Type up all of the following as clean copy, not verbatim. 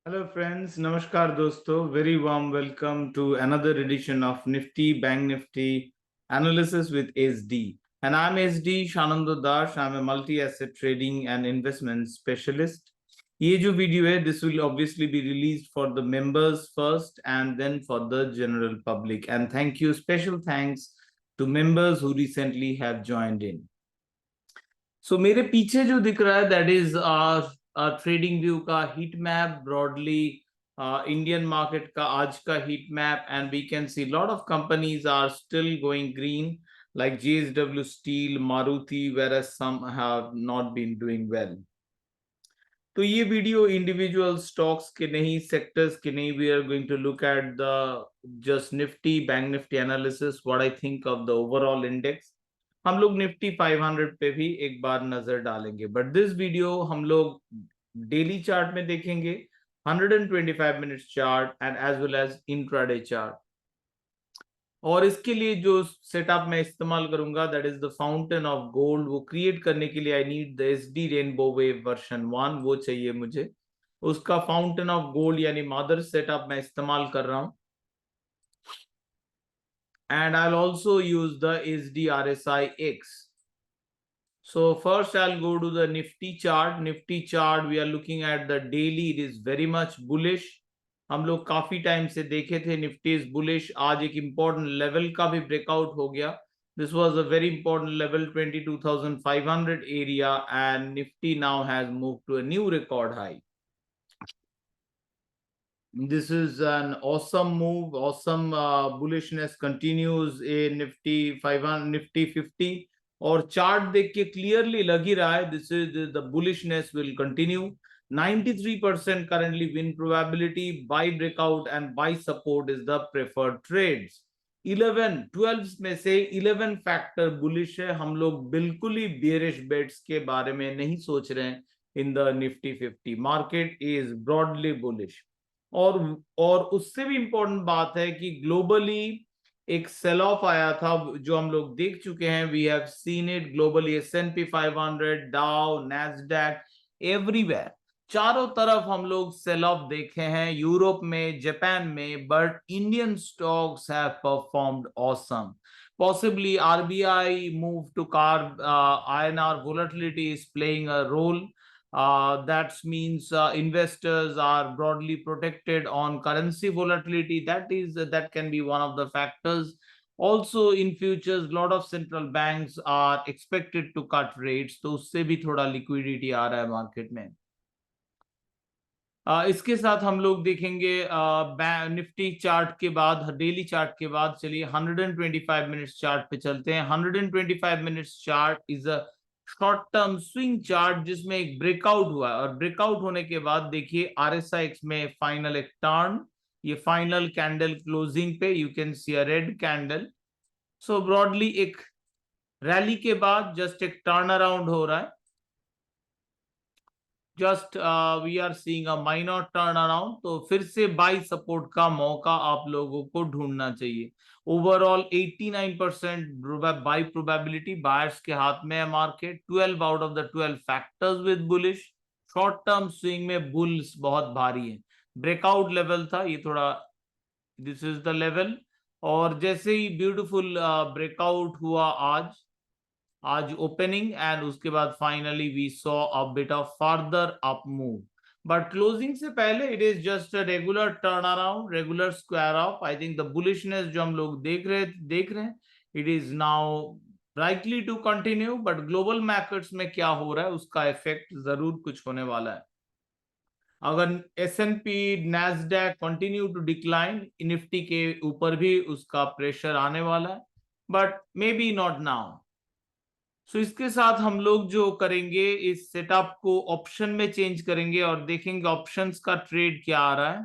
Hello friends, Namaskar dosto. Very warm welcome to another edition of Nifty Bank Nifty Analysis with SD. And I'm SD Shanando Das. I'm a multi-asset trading and investment specialist. ये जो video है, this will obviously be released for the members first and then for the general public. And thank you, special thanks to members who recently have joined in. So मेरे पीछे जो दिख रहा है that is trading view का heat map broadly Indian market का आज का heat map and we can see lot of companies are still going green like JSW Steel, Maruti, whereas some have not been doing well. तो ये video individual stocks के नहीं, sectors के नहीं. We are going to look at the just Nifty bank Nifty analysis, what I think of the overall index. हम लोग Nifty 500 पे भी एक बार नजर डालेंगे, बट दिस वीडियो हम लोग डेली चार्ट में देखेंगे, 125 minutes chart and as well as intraday chart. और इसके लिए जो सेटअप मैं इस्तेमाल करूंगा that is the fountain of gold. वो क्रिएट करने के लिए I need the SD rainbow wave version 1, वो चाहिए मुझे. उसका फाउंटेन ऑफ गोल्ड यानी मदर सेटअप मैं इस्तेमाल कर रहा हूं. and I'll also use the SD RSI X. So first I'll go to the Nifty chart. Nifty chart, we are looking at the daily. It is very much bullish. हम लोग काफी time से देखे थे निफ्टी इज बुलिश. आज एक important level का भी ब्रेकआउट हो गया. This was a very important level 22,500 area and Nifty now has moved to a new record high. This is an awesome move. Awesome bullishness continues in Nifty 500, Nifty 50. और chart देख के clearly लग ही रहा है this is the bullishness will continue. 93% currently win probability. Buy breakout and buy support is the preferred trades. 12 में से 11 factor bullish है. हम लोग बिल्कुल ही बेरिश बेट्स के बारे में नहीं सोच रहे हैं in the Nifty 50. Market is broadly bullish. और उससे भी इंपॉर्टेंट बात है कि ग्लोबली एक सेल ऑफ आया था जो हम लोग देख चुके हैं. We have seen it globally. S&P 500, डाउ, नैस्डैक, एवरीवेयर, चारों तरफ हम लोग सेल ऑफ देखे हैं, यूरोप में, जापान में. But Indian stocks have performed awesome. Possibly RBI move to INR volatility is playing a role. That means investors are broadly protected on currency volatility. That can be one of the factors. Also in futures, lot of central banks are expected to cut rates, तो उससे भी थोड़ा liquidity आ रहा है market में. इसके साथ हम लोग देखेंगे निफ्टी चार्ट के बाद, डेली चार्ट के बाद चलिए 125 मिनट्स चार्ट पे चलते हैं. 125 minutes chart is a short term swing chart जिसमें एक ब्रेकआउट हुआ है. और ब्रेकआउट होने के बाद देखिए RSIX में फाइनल एक टर्न, ये फाइनल कैंडल क्लोजिंग पे you can see a red candle. So broadly एक रैली के बाद जस्ट एक टर्न अराउंड हो रहा है. Just we are seeing a minor turn around. तो फिर से बाई सपोर्ट का मौका आप लोगों को ढूंढना चाहिए. ओवरऑल 89% बाई प्रोबेबिलिटी बायर्स के हाथ में है market. 12 out of the 12 factors with bullish. Short term swing में बुल्स बहुत भारी है. ब्रेकआउट लेवल था ये थोड़ा, दिस इज द लेवल. और जैसे ही ब्यूटीफुल ब्रेकआउट हुआ आज ओपनिंग एंड उसके बाद finally we saw a bit of further up move. But closing से पहले it is just a regular turn around, regular square off. I think the bullishness जो हम लोग देख रहे हैं it is now likely to continue. But global markets में क्या हो रहा है उसका इफेक्ट जरूर कुछ होने वाला है. अगर S&P Nasdaq continue to decline, Nifty के ऊपर भी उसका प्रेशर आने वाला है, but maybe not now. So इसके साथ हम लोग जो करेंगे इस सेटअप को ऑप्शन में चेंज करेंगे और देखेंगे ऑप्शंस का ट्रेड क्या आ रहा है.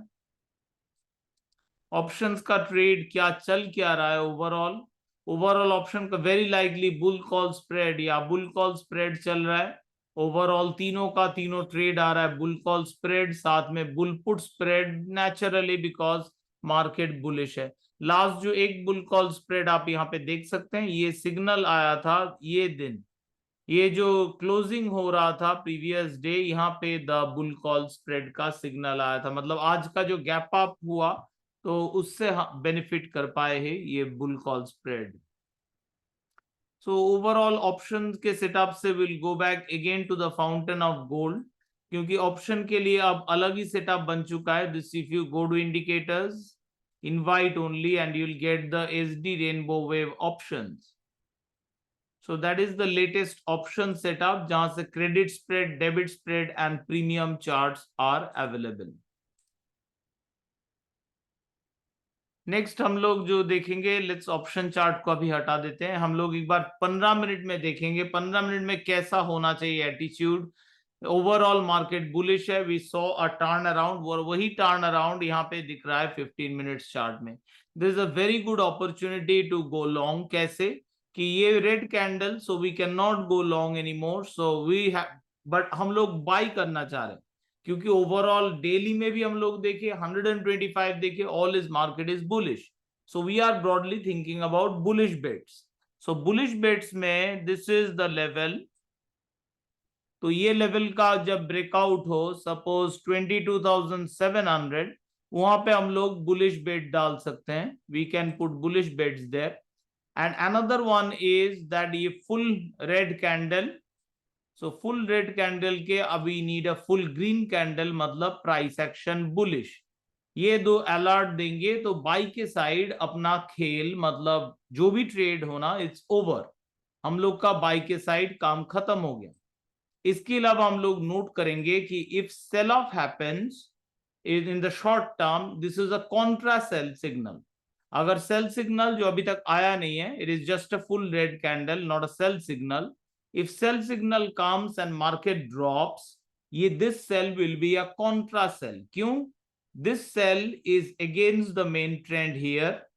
ऑप्शंस का ट्रेड क्या चल क्या रहा है ओवरऑल ऑप्शन का very likely bull call spread या बुल कॉल स्प्रेड चल रहा है. ओवरऑल तीनों का तीनों ट्रेड आ रहा है बुल कॉल स्प्रेड, साथ में bull put spread, naturally because market bullish है. लास्ट जो एक बुल कॉल स्प्रेड आप यहाँ पे देख सकते हैं, ये सिग्नल आया था ये दिन ये जो क्लोजिंग हो रहा था प्रीवियस डे, यहाँ पे द बुल कॉल स्प्रेड का सिग्नल आया था, मतलब आज का जो गैप अप हुआ तो उससे बेनिफिट कर पाए हैं ये bull call spread. So overall option के सेटअप से will go back again to the fountain of gold, क्योंकि ऑप्शन के लिए अब अलग ही सेटअप बन चुका है। This if you go to indicators, invite only, and you'll get the SD rainbow wave options. So that is the latest option setup जहां से credit spread, debit spread and premium charts are available. Next हम लोग जो देखेंगे, let's option chart को अभी हटा देते हैं, हम लोग एक बार 15 मिनट में देखेंगे 15 मिनट में कैसा होना चाहिए एटीट्यूड। ओवरऑल मार्केट बुलिश है, we saw a turn around, और वही टर्न अराउंड यहाँ पे दिख रहा है 15 मिनट्स चार्ट में। This is a very good opportunity to go long. कैसे कि ये red candle, so we can not go long any more, so we have, but हम लोग बाई करना चाह रहे हैं, क्योंकि ओवरऑल डेली में भी हम लोग देखे 125 देखे, all is market is bullish, so we are broadly thinking about bullish bets. So bullish bets में दिस इज द लेवल, तो ये लेवल का जब ब्रेकआउट हो, सपोज 22,700, वहां पे हम लोग बुलिश बेट डाल सकते हैं, we can put bullish bets there. And another one is that ये full red candle, so full red candle के अभी need a full green candle, मतलब प्राइस एक्शन बुलिश। ये दो अलर्ट देंगे तो बाई के साइड अपना खेल, मतलब जो भी ट्रेड होना, इट्स ओवर, हम लोग का बाई के साइड काम खत्म हो गया। इसके अलावा हम लोग नोट करेंगे कि if sell off happens in the short term, this is a contra sell signal. अगर सेल सिग्नल जो अभी तक आया नहीं है, it is just a full red candle, not a sell signal. If sell signal comes and market drops, ये this sell will be a contra sell. क्यों? This sell is against the main trend here,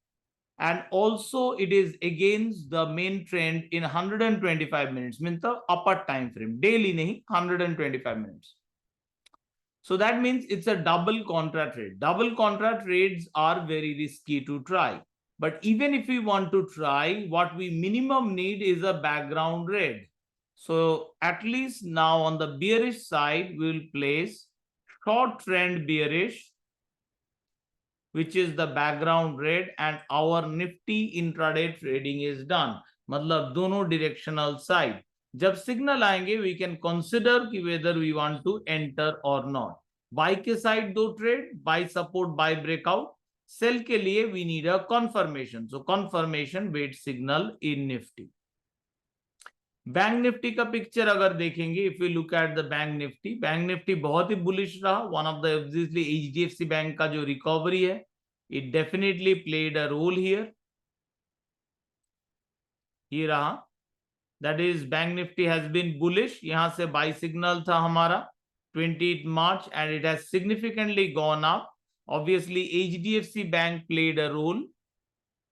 and also it is against the main trend in 125 minutes, means the upper time frame, daily nahi, 125 minutes. So that means it's a double contra trade. Double contra trades are very risky to try, but even if we want to try, what we minimum need is a background red. So at least now on the bearish side we will place short trend bearish, which is the background red, and our nifty intraday trading is done, मतलब दोनों directional side। जब signal आएंगे we can consider कि whether we want to enter or not। Buy के side दो trade, buy support, buy breakout. Sell के लिए we need a confirmation, so confirmation wait signal in nifty। Bank Nifty का picture अगर देखेंगे, if you look at the bank Nifty बहुत ही bullish रहा। One of the obviously HDFC bank का जो रिकवरी है, it definitely played a role here. ये रहा, that is bank Nifty has been bullish. यहां से बाई सिग्नल था हमारा 20 March and it has significantly gone up. Obviously HDFC bank played a role.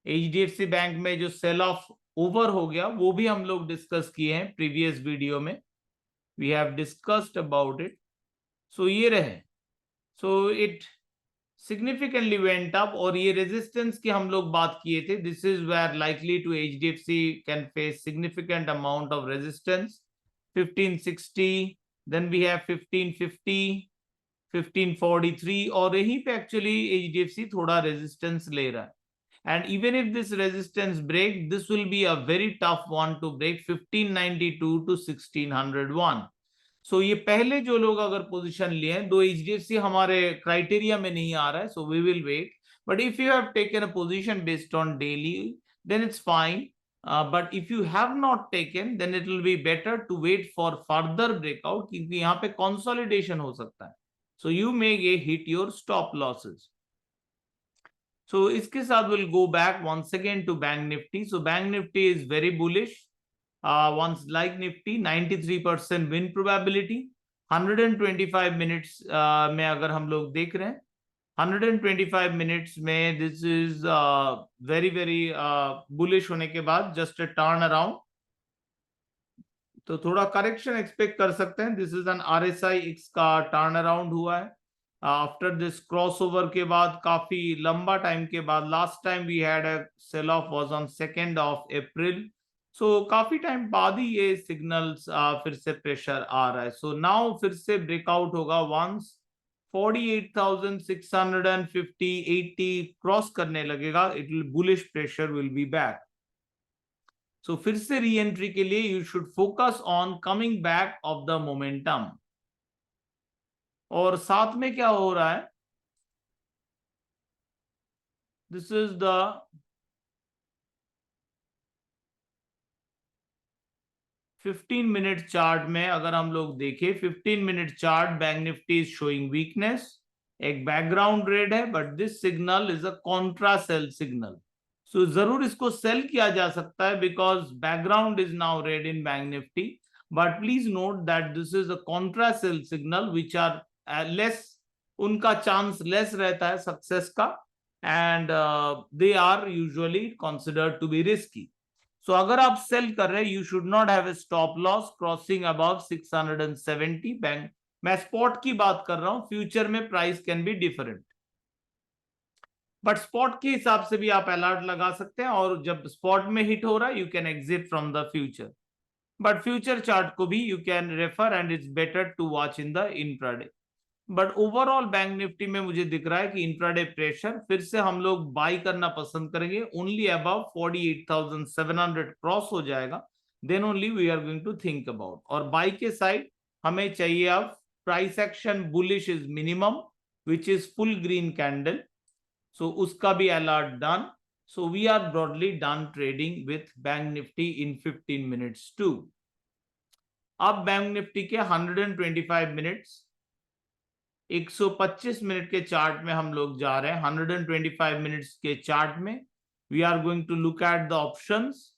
HDFC bank में जो cell of over हो गया वो भी हम लोग डिस्कस किए हैं प्रीवियस वीडियो में, we have discussed about it. So ये रहे, so it significantly went up, और ये रेजिस्टेंस की हम लोग बात किए थे, this is where likely to HDFC can face significant amount of resistance, 1560, then we have 1550, 1543, और यहीं पे एक्चुअली एचडीएफसी थोड़ा रेजिस्टेंस ले रहा है। And even if this resistance break, this will be a very tough one to break, 1592 to 1601। So ये पहले जो लोग अगर पोजीशन लिए हैं, दो एचडीएफसी हमारे क्राइटेरिया में नहीं आ रहा है, so we will wait। But if you have taken a position based on daily, then it's fine। But if you have not taken, then it will be better to wait for further breakout, क्योंकि यहाँ पे consolidation हो सकता है, so you may hit your stop losses। So इसके साथ we'll go back once again to Bank Nifty। So Bank Nifty is very bullish। Once like Nifty, 93% win probability। 125 minutes में अगर हम लोग देख रहे हैं, 125 minutes में this is very very bullish होने के बाद just a turn around, तो थोड़ा करेक्शन एक्सपेक्ट कर सकते हैं। This is an RSI X का टर्न अराउंड हुआ है आफ्टर दिस क्रॉसओवर के बाद, काफी लंबा टाइम के बाद। Last time we had a sell off was on 2nd of April, सो काफी टाइम बाद ही ये सिग्नल्स फिर से प्रेशर आ रहा है. सो नाउ फिर से ब्रेकआउट होगा वंस 48,650 80 क्रॉस करने लगेगा, it will bullish pressure will be back. So फिर से री एंट्री के लिए you should focus on coming back of the momentum. और साथ में क्या हो रहा है, this is the 15 minute chart में अगर हम लोग देखें, 15 minute chart bank Nifty is showing weakness. एक बैकग्राउंड रेड है, but this signal is a contra sell signal. So जरूर इसको सेल किया जा सकता है because background is now red in bank Nifty. But please note that this is a contra sell signal which are less, उनका chance less रहता है success का, and they are usually considered to be risky. So अगर आप sell कर रहे हैं, you should not have a stop loss crossing above 670 bank. मैं स्पॉट की बात कर रहा हूं, फ्यूचर में price can be different, but spot के हिसाब से भी आप अलर्ट लगा सकते हैं, और जब स्पॉट में हिट हो रहा है you can exit from the future. But future chart को भी you can refer and it's better to watch in the intraday. But overall bank Nifty में मुझे दिख रहा है कि इंट्राडे प्रेशर फिर से हम लोग बाई करना पसंद करेंगे. ओनली अबव 48,700 क्रॉस हो जाएगा, then only we are going to think about. और बाई के साइड हमें चाहिए अब price action bullish is minimum which is full green candle. So उसका भी alert done. So we are broadly done trading with bank Nifty in 15 minutes too. अब bank Nifty के 125 minutes 125 minute के chart में हम लोग जा रहे हैं. 125 मिनट्स के चार्ट में we are going to look at the options.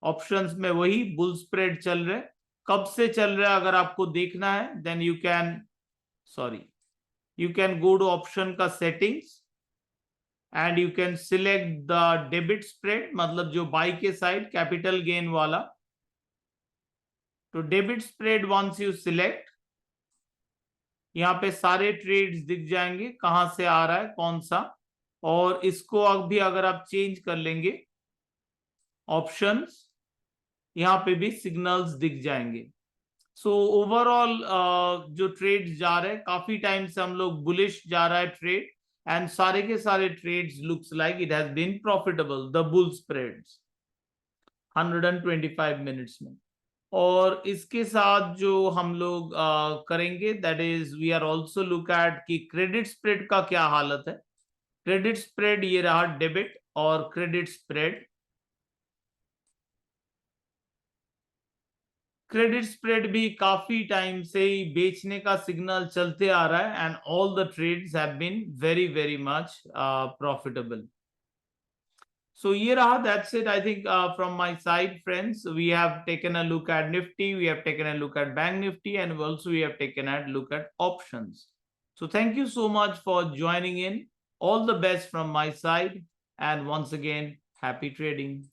Options में वही बुल स्प्रेड चल रहे. कब से चल रहा है अगर आपको देखना है, then you can go to option का settings and you can select the debit spread, मतलब जो बाई के साइड कैपिटल गेन वाला. तो debit spread once you select, यहाँ पे सारे ट्रेड्स दिख जाएंगे, कहां से आ रहा है कौन सा. और इसको अभी अगर आप चेंज कर लेंगे ऑप्शंस, यहाँ पे भी सिग्नल्स दिख जाएंगे. सो ओवरऑल जो ट्रेड्स जा रहे हैं, काफी टाइम से हम लोग बुलिश जा रहा है ट्रेड, एंड सारे के सारे trades looks like it has been profitable, the bull spreads 125 minutes में. और इसके साथ जो हम लोग करेंगे, that is we are also look at कि क्रेडिट स्प्रेड का क्या हालत है. क्रेडिट स्प्रेड ये रहा डेबिट और क्रेडिट स्प्रेड. क्रेडिट स्प्रेड भी काफी टाइम से ही बेचने का सिग्नल चलते आ रहा है, and all the trades have been very very much profitable. So here that's it. I think from my side, friends, we have taken a look at Nifty, we have taken a look at Bank Nifty, and also we have taken a look at options. So thank you so much for joining in. All the best from my side, and once again, happy trading.